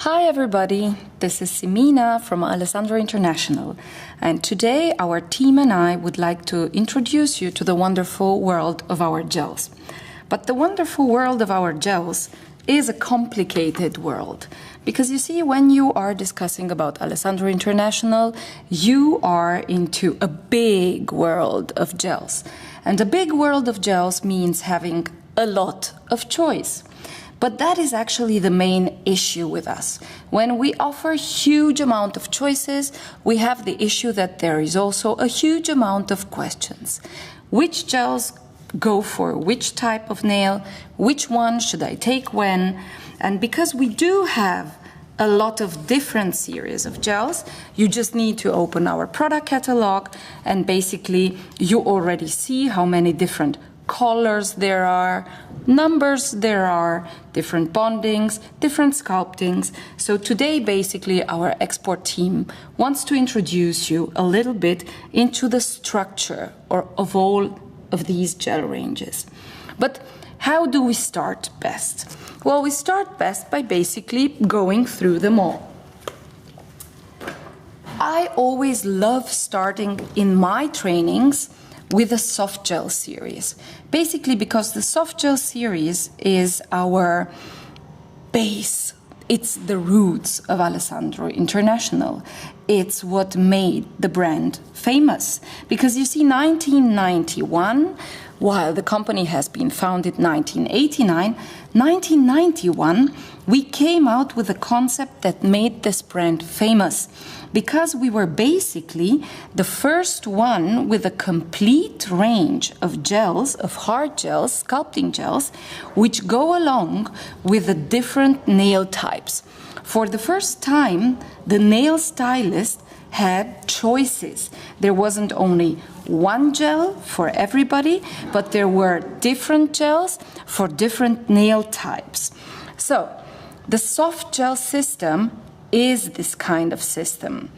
Hi everybody, this is Simina from Alessandro-International, and today our team and I would like to introduce you to the wonderful world of our gels. But the wonderful world of our gels is a complicated world, because you see, when you are discussing about Alessandro International, you are into a big world of gels. And a big world of gels means having a lot of choice. But that is actually the main issue with us. When we offer huge amount of choices, we have the issue that there is also a huge amount of questions. Which gels go for which type of nail? Which one should I take when? And because we do have a lot of different series of gels, you just need to open our product catalog and basically you already see how many different colors there are, numbers there are, different bondings, different sculptings. So today basically our export team wants to introduce you a little bit into the structure of all of these gel ranges. But how do we start best? Well, we start best by basically going through them all. I always love starting in my trainings with a soft gel series. Basically because the soft gel series is our base. It's the roots of Alessandro International. It's what made the brand famous. Because you see, 1991, while the company has been founded 1989, 1991, we came out with a concept that made this brand famous. Because we were basically the first one with a complete range of gels, of hard gels, sculpting gels, which go along with the different nail types. For the first time, the nail stylist had choices. There wasn't only one gel for everybody, but there were different gels for different nail types. So, the soft gel system is this kind of system.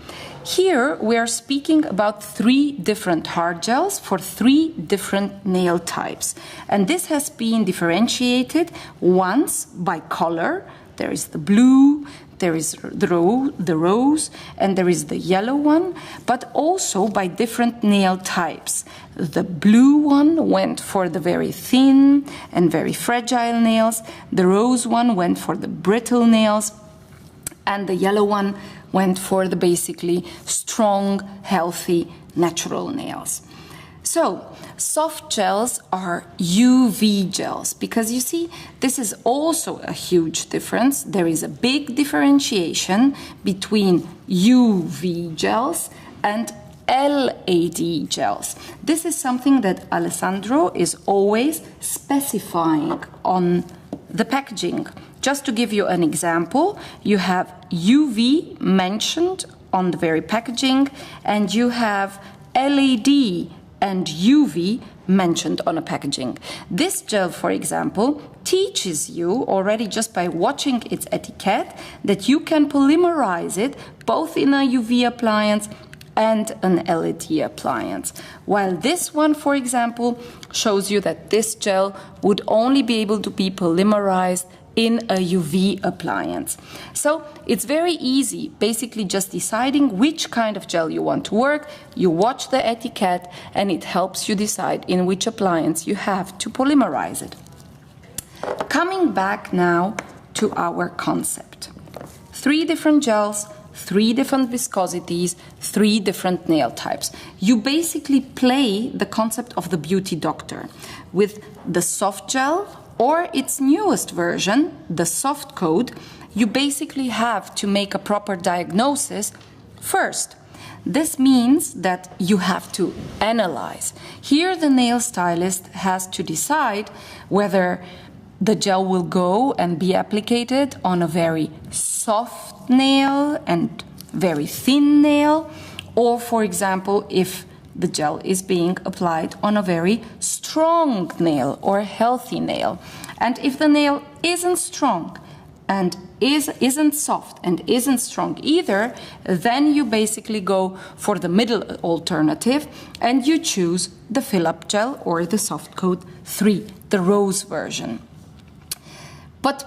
Here we are speaking about 3 different hard gels for 3 different nail types. And this has been differentiated once by color. There is the blue, there is the rose, and there is the yellow one, but also by different nail types. The blue one went for the very thin and very fragile nails. The rose one went for the brittle nails. And the yellow one went for the basically strong, healthy, natural nails. So, soft gels are UV gels, because you see, this is also a huge difference. There is a big differentiation between UV gels and LAD gels. This is something that Alessandro is always specifying on the packaging. Just to give you an example, you have UV mentioned on the very packaging, and you have LAD and UV mentioned on a packaging. This gel, for example, teaches you already just by watching its etiquette that you can polymerize it both in a UV appliance and an LED appliance. While this one, for example, shows you that this gel would only be able to be polymerized in a UV appliance. So it's very easy, basically just deciding which kind of gel you want to work. You watch the etiquette and it helps you decide in which appliance you have to polymerize it. Coming back now to our concept. 3 different gels, 3 different viscosities, 3 different nail types. You basically play the concept of the beauty doctor with the soft gel, or its newest version, the soft coat. You basically have to make a proper diagnosis first. This means that you have to analyze. Here the nail stylist has to decide whether the gel will go and be applied on a very soft nail and very thin nail, or for example, if the gel is being applied on a very strong nail or healthy nail. And if the nail isn't strong and isn't soft and isn't strong either, then you basically go for the middle alternative and you choose the fill-up gel or the soft coat 3, the rose version. But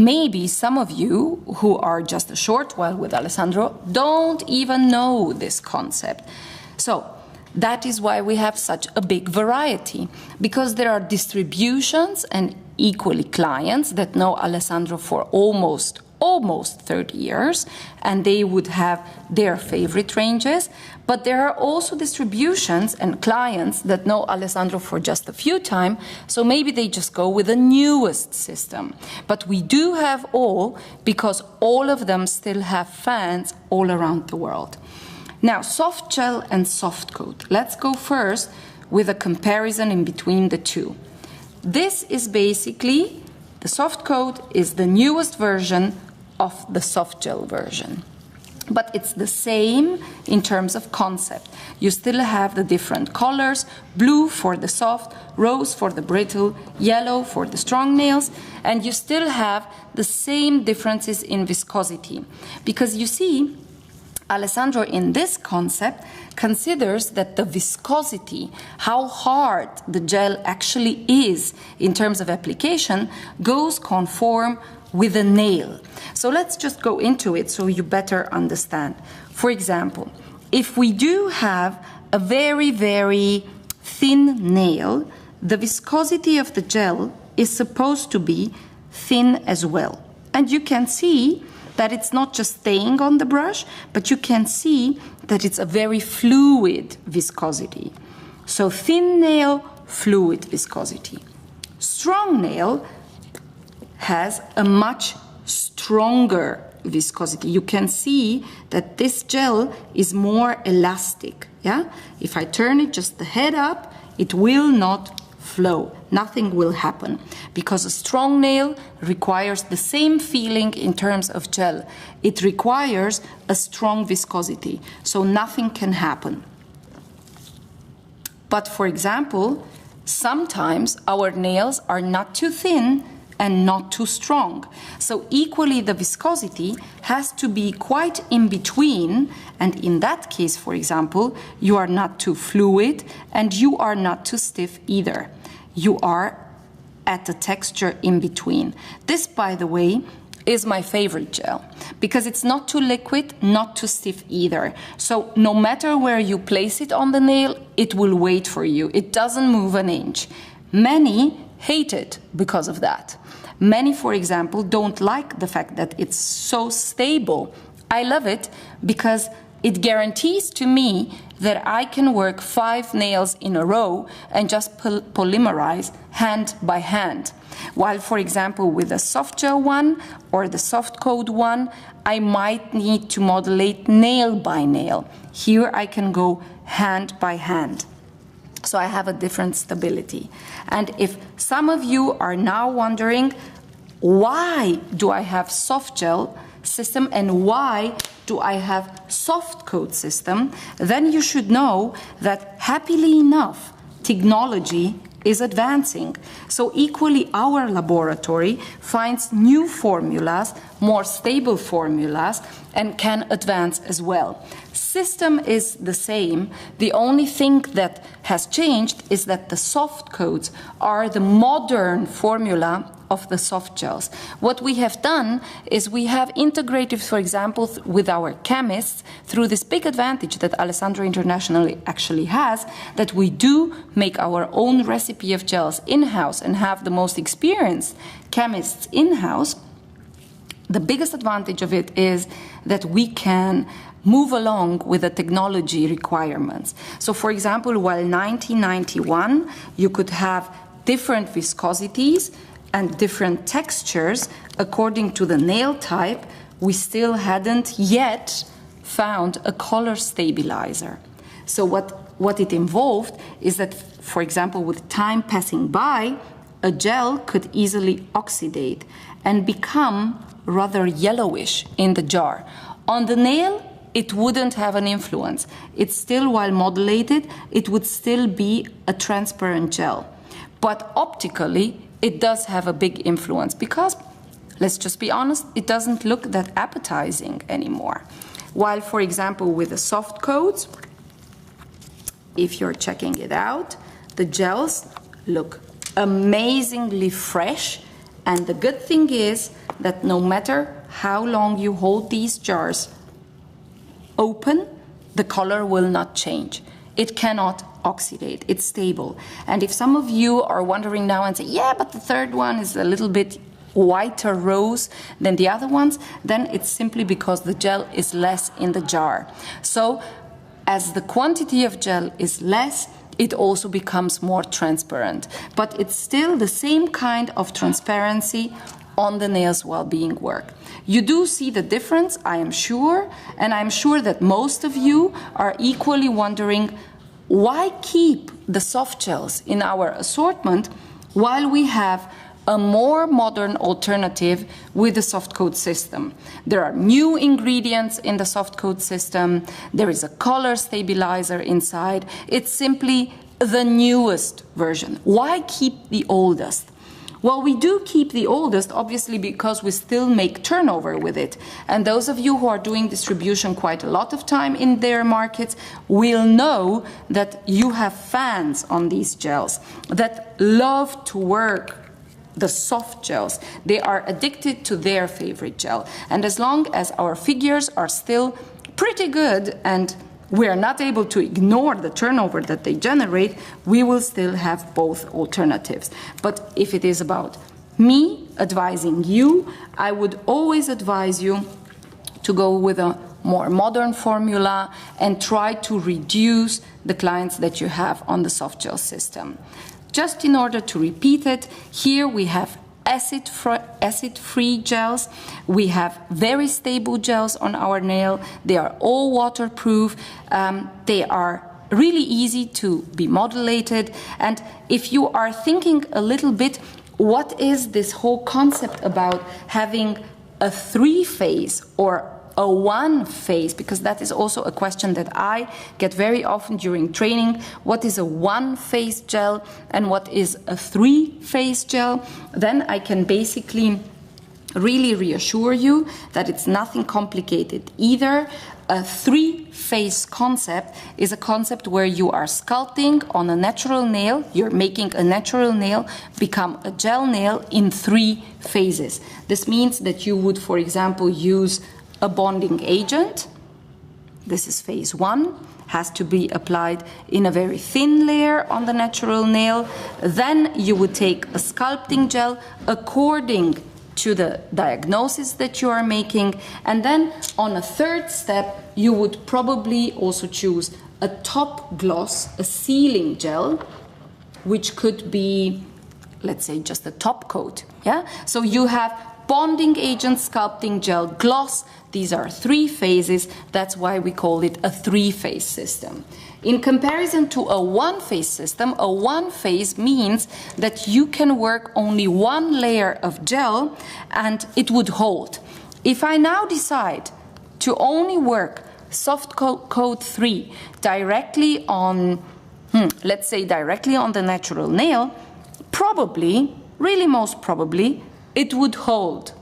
maybe some of you who are just a short while with Alessandro don't even know this concept. So that is why we have such a big variety, because there are distributions and equally clients that know Alessandro for almost 30 years, and they would have their favorite ranges. But there are also distributions and clients that know Alessandro for just a few time, so maybe they just go with the newest system. But we do have all, because all of them still have fans all around the world. Now, soft gel and soft coat. Let's go first with a comparison in between the two. This is basically, the soft coat is the newest version of the soft gel version. But it's the same in terms of concept. You still have the different colors, blue for the soft, rose for the brittle, yellow for the strong nails, and you still have the same differences in viscosity. Because you see, Alessandro in this concept considers that the viscosity, how hard the gel actually is in terms of application, goes conform with a nail. So let's just go into it so you better understand. For example, if we do have a very, very thin nail, the viscosity of the gel is supposed to be thin as well. And you can see that it's not just staying on the brush, but you can see that it's a very fluid viscosity. So thin nail, fluid viscosity. Strong nail has a much stronger viscosity. You can see that this gel is more elastic. Yeah? If I turn it just the head up, it will not flow. Nothing will happen, because a strong nail requires the same feeling in terms of gel. It requires a strong viscosity, so nothing can happen. But for example, sometimes our nails are not too thin and not too strong. So equally the viscosity has to be quite in between, and in that case, for example, you are not too fluid and you are not too stiff either. You are at the texture in between. This, by the way, is my favorite gel, because it's not too liquid, not too stiff either. So no matter where you place it on the nail, it will wait for you. It doesn't move an inch. Many hate it because of that. Many, for example, don't like the fact that it's so stable. I love it because it guarantees to me that I can work 5 nails in a row and just polymerize hand by hand. While, for example, with the soft gel one or the soft coat one, I might need to modulate nail by nail. Here I can go hand by hand. So I have a different stability. And if some of you are now wondering, why do I have soft gel system and why do I have soft coat system, then you should know that happily enough, technology is advancing. So equally our laboratory finds new formulas, more stable formulas, and can advance as well. System is the same. The only thing that has changed is that the soft coats are the modern formula of the soft gels. What we have done is we have integrated, for example, with our chemists through this big advantage that Alessandro-International actually has, that we do make our own recipe of gels in-house and have the most experienced chemists in-house. The biggest advantage of it is that we can move along with the technology requirements. So, for example, while 1991 you could have different viscosities and different textures according to the nail type, we still hadn't yet found a color stabilizer. So what it involved is that, for example, with time passing by, a gel could easily oxidate and become rather yellowish in the jar. On the nail, it wouldn't have an influence. It's still, while modulated, it would still be a transparent gel. But optically, it does have a big influence because, let's just be honest, it doesn't look that appetizing anymore. While, for example, with the soft coats, if you're checking it out, the gels look amazingly fresh, and the good thing is that no matter how long you hold these jars open, the color will not change. It cannot oxidate. It's stable. And if some of you are wondering now and say, yeah, but the third one is a little bit whiter rose than the other ones, then it's simply because the gel is less in the jar. So as the quantity of gel is less, it also becomes more transparent. But it's still the same kind of transparency on the nails while being worked. You do see the difference, I am sure, and I'm sure that most of you are equally wondering why keep the soft gels in our assortment while we have a more modern alternative with the soft coat system. There are new ingredients in the soft coat system. There is a color stabilizer inside. It's simply the newest version. Why keep the oldest? Well, we do keep the oldest, obviously, because we still make turnover with it. And those of you who are doing distribution quite a lot of time in their markets will know that you have fans on these gels that love to work the soft gels. They are addicted to their favorite gel. And as long as our figures are still pretty good and we are not able to ignore the turnover that they generate, we will still have both alternatives. But if it is about me advising you, I would always advise you to go with a more modern formula and try to reduce the clients that you have on the soft gel system. Just in order to repeat it, here we have acid-free gels. We have very stable gels on our nail. They are all waterproof. They are really easy to be modulated. And if you are thinking a little bit, what is this whole concept about having a 3-phase or a 1-phase, because that is also a question that I get very often during training. What is a 1-phase gel and what is a 3-phase gel? Then I can basically really reassure you that it's nothing complicated either. A 3-phase concept is a concept where you are sculpting on a natural nail, you're making a natural nail become a gel nail in 3 phases. This means that you would, for example, use a bonding agent. This is phase 1, has to be applied in a very thin layer on the natural nail. Then you would take a sculpting gel according to the diagnosis that you are making. And then on a third step, you would probably also choose a top gloss, a sealing gel, which could be, let's say, just a top coat. Yeah? So you have bonding agent, sculpting gel, gloss. These are 3 phases. That's why we call it a 3-phase system. In comparison to a 1-phase system, a 1-phase means that you can work only 1 layer of gel and it would hold. If I now decide to only work soft coat 3 directly on, let's say directly on the natural nail, probably, really most probably, it would hold.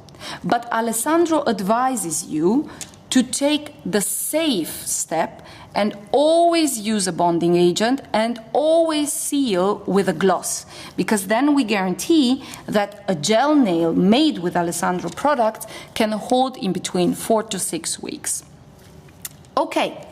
But Alessandro advises you to take the safe step and always use a bonding agent and always seal with a gloss, because then we guarantee that a gel nail made with Alessandro products can hold in between 4 to 6 weeks. Okay,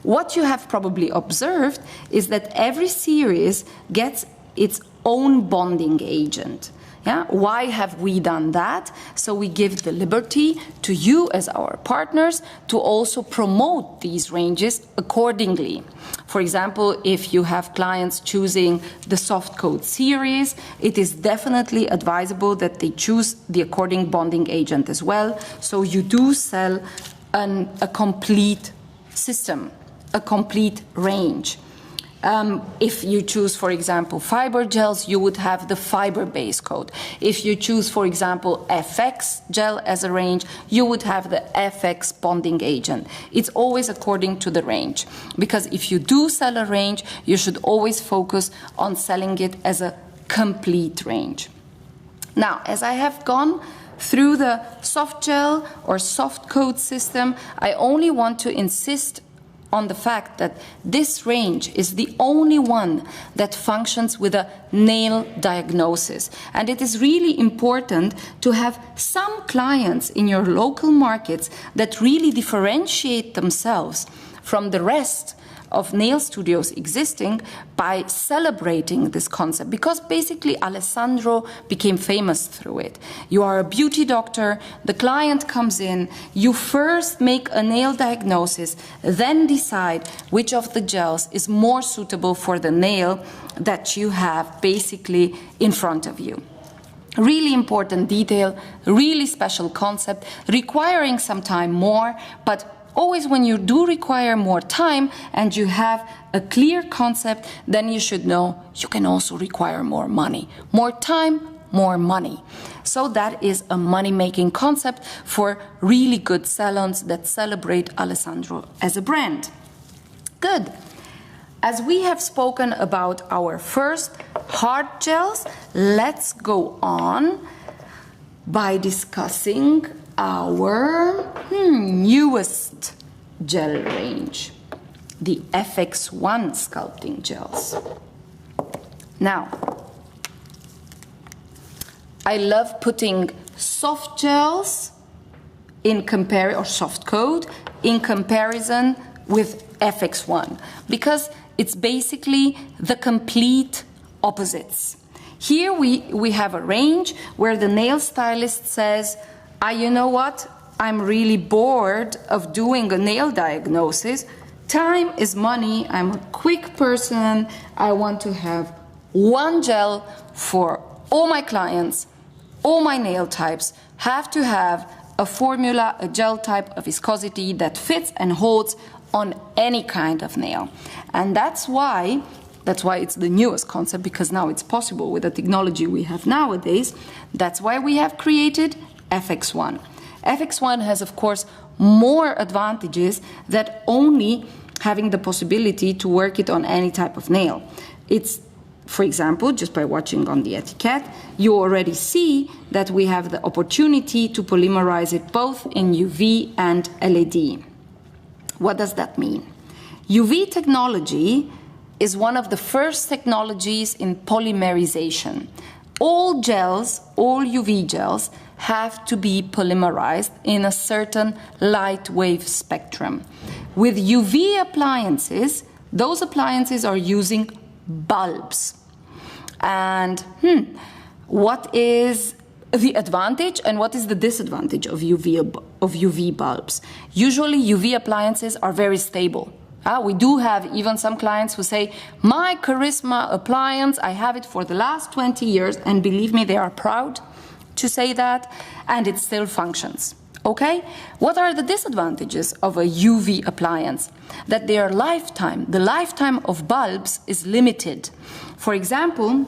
what you have probably observed is that every series gets its own bonding agent. Yeah? Why have we done that? So we give the liberty to you as our partners to also promote these ranges accordingly. For example, if you have clients choosing the soft coat series, it is definitely advisable that they choose the according bonding agent as well. So you do sell a complete system, a complete range. If you choose, for example, fiber gels, you would have the fiber base coat. If you choose, for example, FX gel as a range, you would have the FX bonding agent. It's always according to the range, because if you do sell a range, you should always focus on selling it as a complete range. Now, as I have gone through the soft gel or soft coat system, I only want to insist on the fact that this range is the only one that functions with a nail diagnosis. And it is really important to have some clients in your local markets that really differentiate themselves from the rest of nail studios existing by celebrating this concept, because basically Alessandro became famous through it. You are a beauty doctor, the client comes in, you first make a nail diagnosis, then decide which of the gels is more suitable for the nail that you have basically in front of you. Really important detail, really special concept, requiring some time more, but always when you do require more time and you have a clear concept, then you should know you can also require more money. More time, more money. So that is a money-making concept for really good salons that celebrate Alessandro as a brand. Good. As we have spoken about our first hard gels, let's go on by discussing our newest gel range, the FX1 sculpting gels. Now, I love putting soft gels in comparison, or soft coat in comparison with FX1, because it's basically the complete opposites. Here we have a range where the nail stylist says, you know what? I'm really bored of doing a nail diagnosis. Time is money. I'm a quick person. I want to have one gel for all my clients. All my nail types have to have a formula, a gel type, a viscosity that fits and holds on any kind of nail. And that's why it's the newest concept, because now it's possible with the technology we have nowadays. That's why we have created FX1. FX1 has, of course, more advantages than only having the possibility to work it on any type of nail. It's, for example, just by watching on the etiquette, you already see that we have the opportunity to polymerize it both in UV and LED. What does that mean? UV technology is one of the first technologies in polymerization. All gels, all UV gels, have to be polymerized in a certain light wave spectrum. With UV appliances, those appliances are using bulbs. And what is the advantage and what is the disadvantage of UV bulbs? Usually UV appliances are very stable. We do have even some clients who say, my Charisma appliance, I have it for the last 20 years, and believe me, they are proud to say that, and it still functions. Okay? What are the disadvantages of a UV appliance? That their lifetime, the lifetime of bulbs is limited. For example,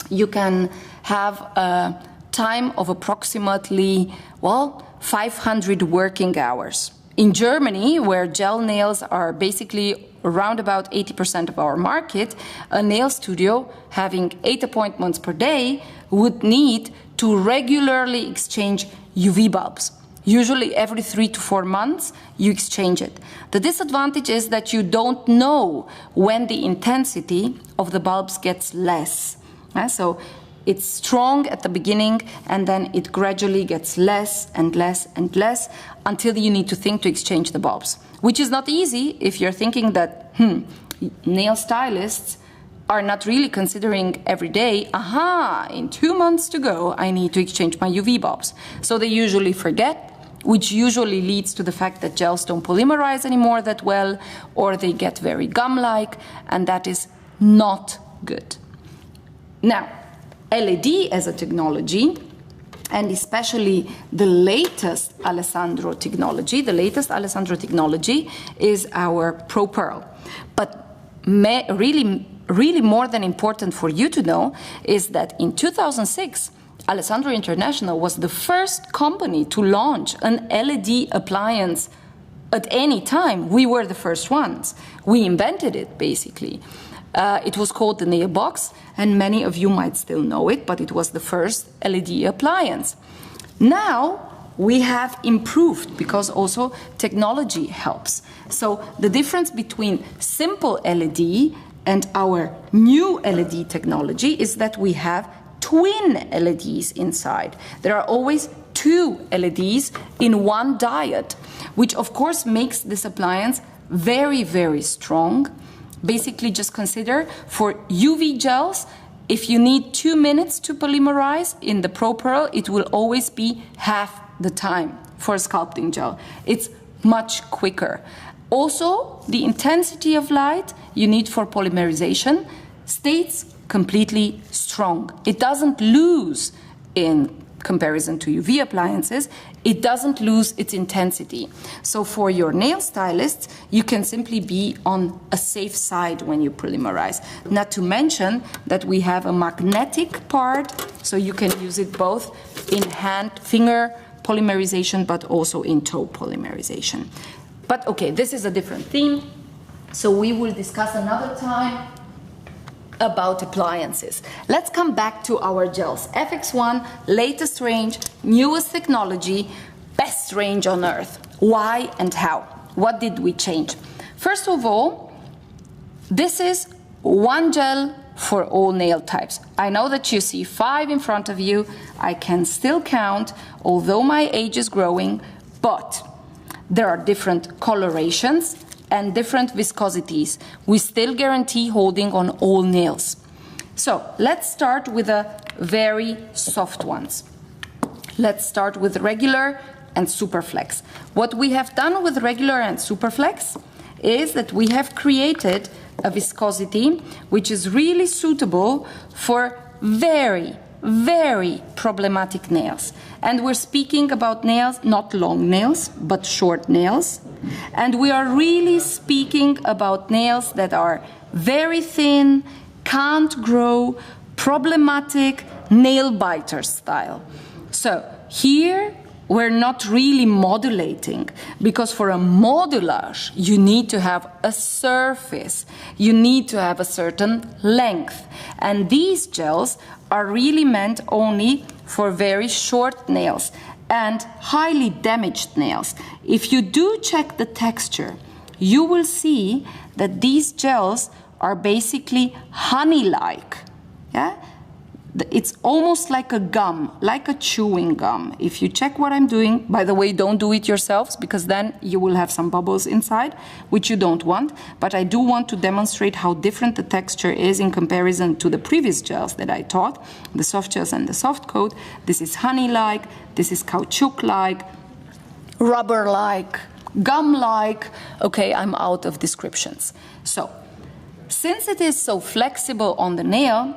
you can have a time of approximately, 500 working hours. In Germany, where gel nails are basically around about 80% of our market, a nail studio having 8 appointments per day would need to regularly exchange UV bulbs. Usually every 3 to 4 months, you exchange it. The disadvantage is that you don't know when the intensity of the bulbs gets less. So it's strong at the beginning, and then it gradually gets less and less and less until you need to think to exchange the bulbs, which is not easy if you're thinking that, nail stylists are not really considering every day, in 2 months to go, I need to exchange my UV bulbs. So they usually forget, which usually leads to the fact that gels don't polymerize anymore that well, or they get very gum-like, and that is not good. Now, LED as a technology, and especially the latest Alessandro technology is our Pro Pearl. But really more than important for you to know is that in 2006, Alessandro International was the first company to launch an LED appliance at any time. We were the first ones. We invented it, basically. It was called the Nail Box, and many of you might still know it, but it was the first LED appliance. Now, we have improved because also technology helps. So the difference between simple LED and our new LED technology is that we have twin LEDs inside. There are always two LEDs in one diode, which of course makes this appliance very, very strong. Basically, just consider for UV gels, if you need 2 minutes to polymerize in the Pro Pearl, it will always be half the time for a sculpting gel. It's much quicker. Also, the intensity of light you need for polymerization stays completely strong. It doesn't lose in comparison to UV appliances, it doesn't lose its intensity. So for your nail stylists, you can simply be on a safe side when you polymerize. Not to mention that we have a magnetic part, so you can use it both in hand, finger polymerization, but also in toe polymerization. But okay, this is a different theme, so we will discuss another time about appliances. Let's come back to our gels. FX1, latest range, newest technology, best range on earth. Why and how? What did we change? First of all, this is one gel for all nail types. I know that you see 5 in front of you. I can still count, although my age is growing, but there are different colorations and different viscosities. We still guarantee holding on all nails. So let's start with the very soft ones. Let's start with regular and Superflex. What we have done with regular and Superflex is that we have created a viscosity which is really suitable for very, very problematic nails. And we're speaking about nails, not long nails, but short nails. And we are really speaking about nails that are very thin, can't grow, problematic, nail biter style. So here we're not really modulating, because for a modulage you need to have a surface, you need to have a certain length. And these gels are really meant only for very short nails and highly damaged nails. If you do check the texture, you will see that these gels are basically honey-like. Yeah? It's almost like a gum, like a chewing gum. If you check what I'm doing, by the way, don't do it yourselves, because then you will have some bubbles inside, which you don't want. But I do want to demonstrate how different the texture is in comparison to the previous gels that I taught, the soft gels and the soft coat. This is honey-like, this is caoutchouc-like, rubber-like, gum-like. Okay, I'm out of descriptions. So, since it is so flexible on the nail,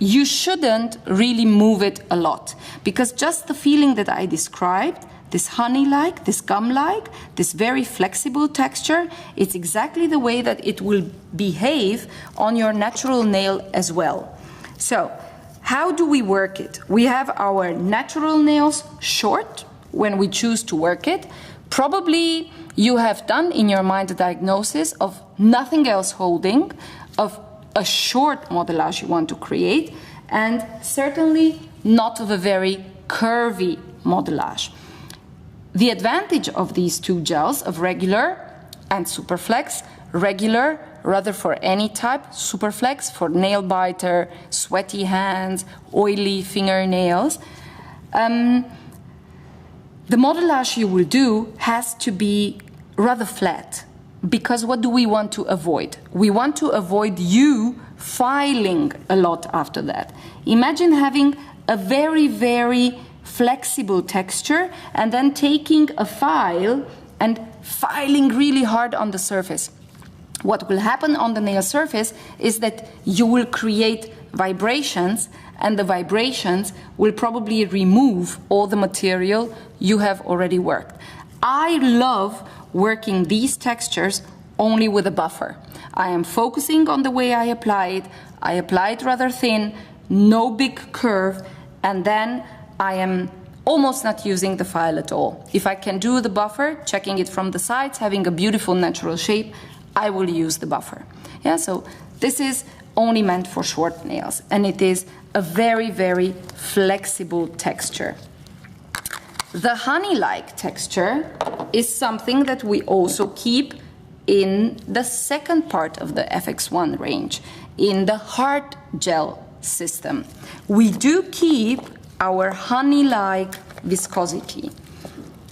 you shouldn't really move it a lot, because just the feeling that I described, this honey-like, this gum-like, this very flexible texture, it's exactly the way that it will behave on your natural nail as well. So, how do we work it? We have our natural nails short when we choose to work it. Probably you have done in your mind a diagnosis of nothing else holding, of a short modelage you want to create, and certainly not of a very curvy modelage. The advantage of these two gels, of regular and Superflex, regular rather for any type, Superflex for nail biter, sweaty hands, oily fingernails, the modelage you will do has to be rather flat. Because what do we want to avoid? We want to avoid you filing a lot after that. Imagine having a very, very flexible texture and then taking a file and filing really hard on the surface. What will happen on the nail surface is that you will create vibrations, and the vibrations will probably remove all the material you have already worked. I love working these textures only with a buffer. I am focusing on the way I apply it. I apply it rather thin, no big curve, and then I am almost not using the file at all. If I can do the buffer, checking it from the sides, having a beautiful natural shape, I will use the buffer. Yeah, so this is only meant for short nails, and it is a very, very flexible texture. The honey-like texture is something that we also keep in the second part of the FX1 range, in the hard gel system. We do keep our honey-like viscosity.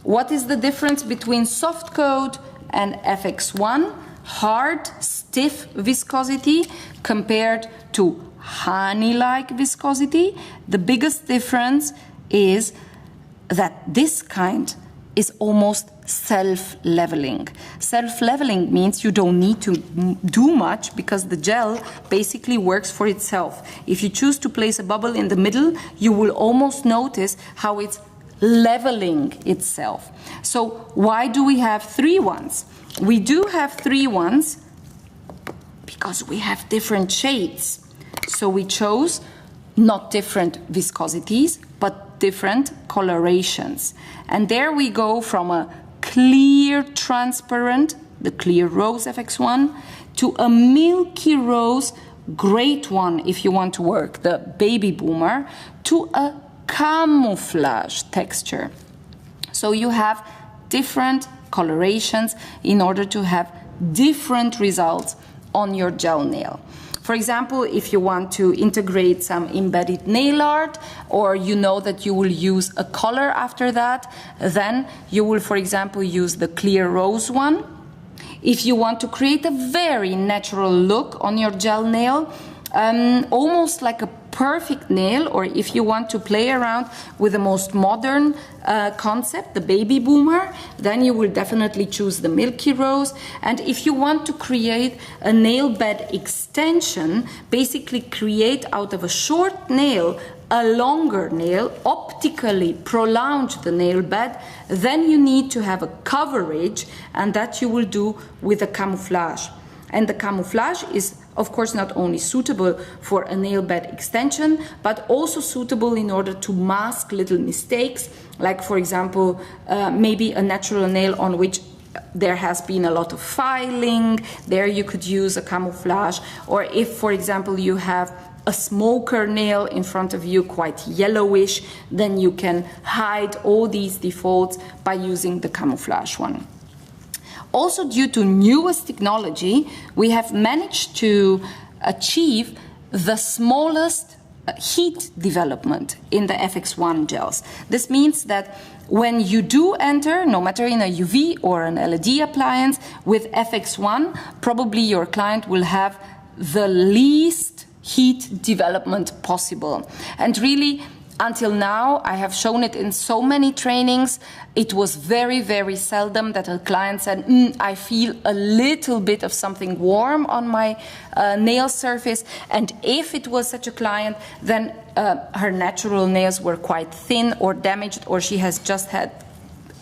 What is the difference between soft coat and FX1? Hard, stiff viscosity compared to honey-like viscosity. The biggest difference is that this kind is almost self-leveling. Self-leveling means you don't need to do much because the gel basically works for itself. If you choose to place a bubble in the middle, you will almost notice how it's leveling itself. So why do we have 3 ones? We do have 3 ones because we have different shades. So we chose not different viscosities, but different colorations. And there we go from a clear transparent, the clear rose FX1, to a milky rose, great one if you want to work the baby boomer, to a camouflage texture. So you have different colorations in order to have different results on your gel nail. For example, if you want to integrate some embedded nail art, or you know that you will use a color after that, then you will, for example, use the clear rose one. If you want to create a very natural look on your gel nail, almost like a perfect nail, or if you want to play around with the most modern concept, the baby boomer, then you will definitely choose the milky rose. And if you want to create a nail bed extension, basically create out of a short nail a longer nail, optically prolong the nail bed, then you need to have a coverage, and that you will do with a camouflage. And the camouflage is, of course, not only suitable for a nail bed extension, but also suitable in order to mask little mistakes, like, for example, maybe a natural nail on which there has been a lot of filing. There you could use a camouflage. Or if, for example, you have a smoker nail in front of you, quite yellowish, then you can hide all these defaults by using the camouflage one. Also, due to newest technology, we have managed to achieve the smallest heat development in the FX1 gels. This means that when you do enter, no matter in a UV or an LED appliance, with FX1, probably your client will have the least heat development possible. And really, until now, I have shown it in so many trainings, it was very, very seldom that a client said, I feel a little bit of something warm on my nail surface. And if it was such a client, then her natural nails were quite thin or damaged, or she has just had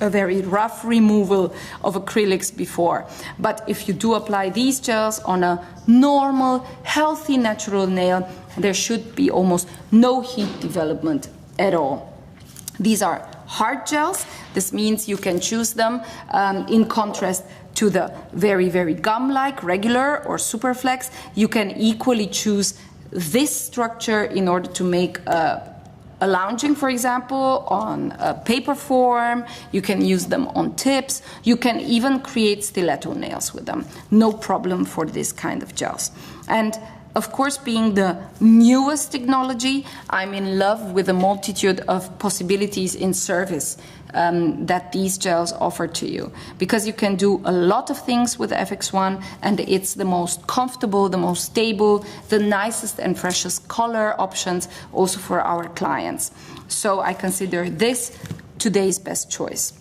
a very rough removal of acrylics before. But if you do apply these gels on a normal, healthy, natural nail, there should be almost no heat development at all. These are hard gels. This means you can choose them in contrast to the very, very gum-like regular or superflex. You can equally choose this structure in order to make a lounging, for example, on a paper form. You can use them on tips. You can even create stiletto nails with them. No problem for this kind of gels. And of course, being the newest technology, I'm in love with the multitude of possibilities in service that these gels offer to you. Because you can do a lot of things with FX1, and it's the most comfortable, the most stable, the nicest and freshest color options also for our clients. So I consider this today's best choice.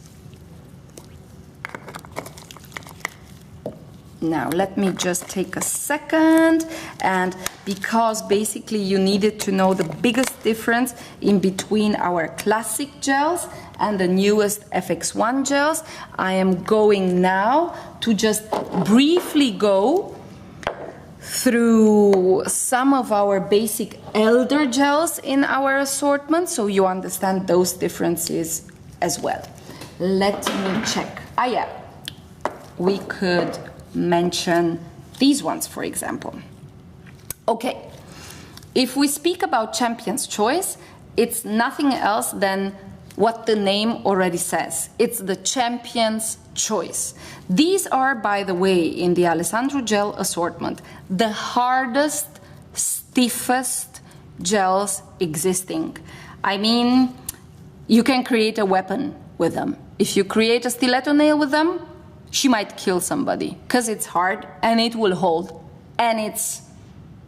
Now, let me just take a second, and because basically you needed to know the biggest difference in between our classic gels and the newest FX1 gels, I am going now to just briefly go through some of our basic elder gels in our assortment, so you understand those differences as well. Let me check. Yeah, we could mention these ones, for example. Okay, if we speak about Champion's Choice, it's nothing else than what the name already says. It's the champion's choice. These are, by the way, in the Alessandro gel assortment, the hardest, stiffest gels existing. I mean, you can create a weapon with them. If you create a stiletto nail with them, she might kill somebody because it's hard and it will hold and it's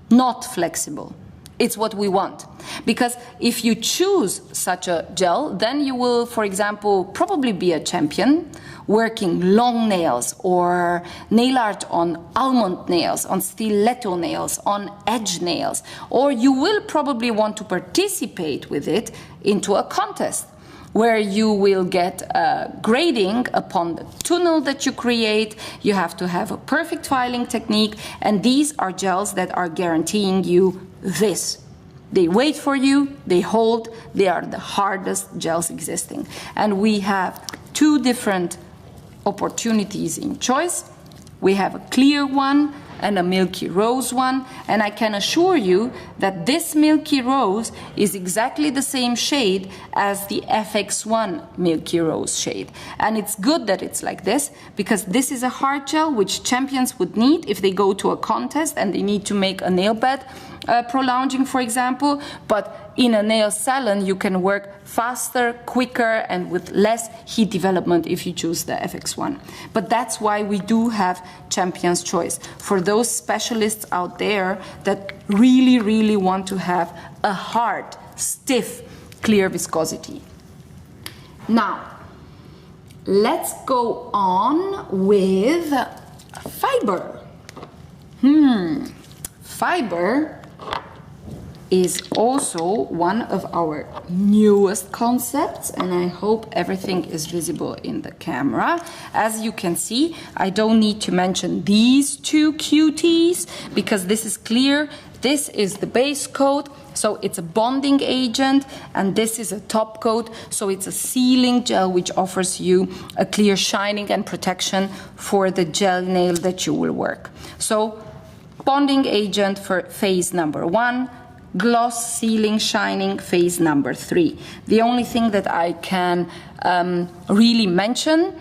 not flexible. It's what we want. Because if you choose such a gel, then you will, for example, probably be a champion working long nails or nail art on almond nails, on stiletto nails, on edge nails. Or you will probably want to participate with it into a contest where you will get grading upon the tunnel that you create. You have to have a perfect filing technique, and these are gels that are guaranteeing you this. They wait for you, they hold, they are the hardest gels existing. And we have two different opportunities in choice. We have a clear one and a milky rose one, and I can assure you that this milky rose is exactly the same shade as the FX1 milky rose shade. And it's good that it's like this, because this is a hard gel which champions would need if they go to a contest and they need to make a nail bed prolonging, for example. But in a nail salon you can work faster, quicker, and with less heat development if you choose the FX1. But that's why we do have champion's choice for those specialists out there that really want to have a hard, stiff, clear viscosity. Now let's go on with fiber. Fiber is also one of our newest concepts, and I hope everything is visible in the camera. As you can see, I don't need to mention these two cuties because this is clear. This is the base coat, so it's a bonding agent, and this is a top coat, so it's a sealing gel which offers you a clear shining and protection for the gel nail that you will work. So bonding agent for phase number 1, gloss, sealing, shining, phase number 3. The only thing that I can really mention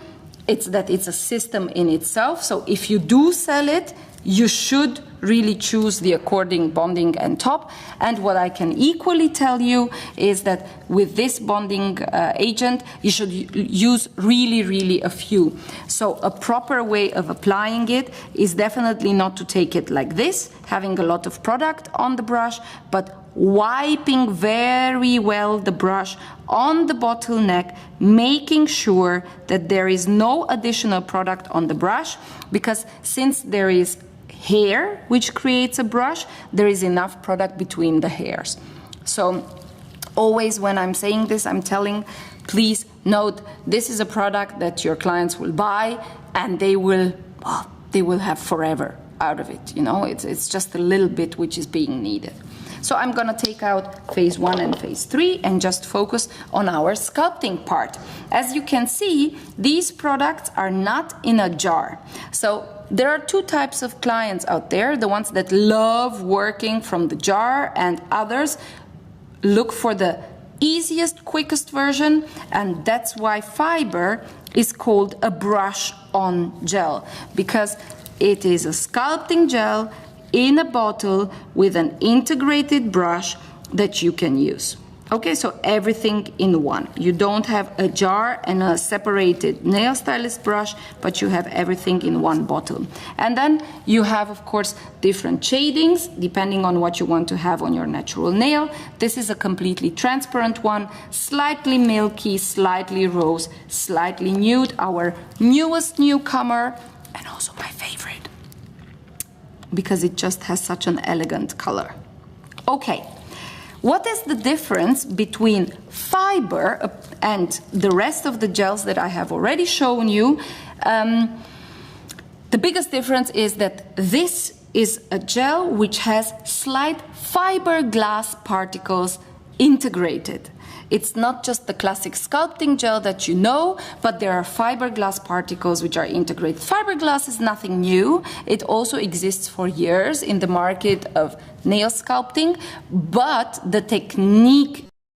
is that it's a system in itself. So if you do sell it, you should really choose the according bonding and top. And what I can equally tell you is that with this bonding agent, you should use really a few. So a proper way of applying it is definitely not to take it like this, having a lot of product on the brush, but wiping very well the brush on the bottleneck, making sure that there is no additional product on the brush, because since there is hair which creates a brush, there is enough product between the hairs. So always when I'm saying this, I'm telling, please note, this is a product that your clients will buy and they will have forever out of it. You know, it's just a little bit which is being needed. So I'm gonna take out phase 1 and phase 3 and just focus on our sculpting part. As you can see, these products are not in a jar. So there are two types of clients out there, the ones that love working from the jar, and others look for the easiest, quickest version, and that's why fiber is called a brush-on gel, because it is a sculpting gel in a bottle with an integrated brush that you can use. Okay, so everything in one. You don't have a jar and a separated nail stylist brush, but you have everything in one bottle. And then you have, of course, different shadings depending on what you want to have on your natural nail. This is a completely transparent one, slightly milky, slightly rose, slightly nude, our newest newcomer, and also my favorite, because it just has such an elegant color. Okay. What is the difference between fiber and the rest of the gels that I have already shown you? The biggest difference is that this is a gel which has slight fiberglass particles integrated. It's not just the classic sculpting gel that you know, but there are fiberglass particles which are integrated. Fiberglass is nothing new. It also exists for years in the market of nail sculpting, but the technique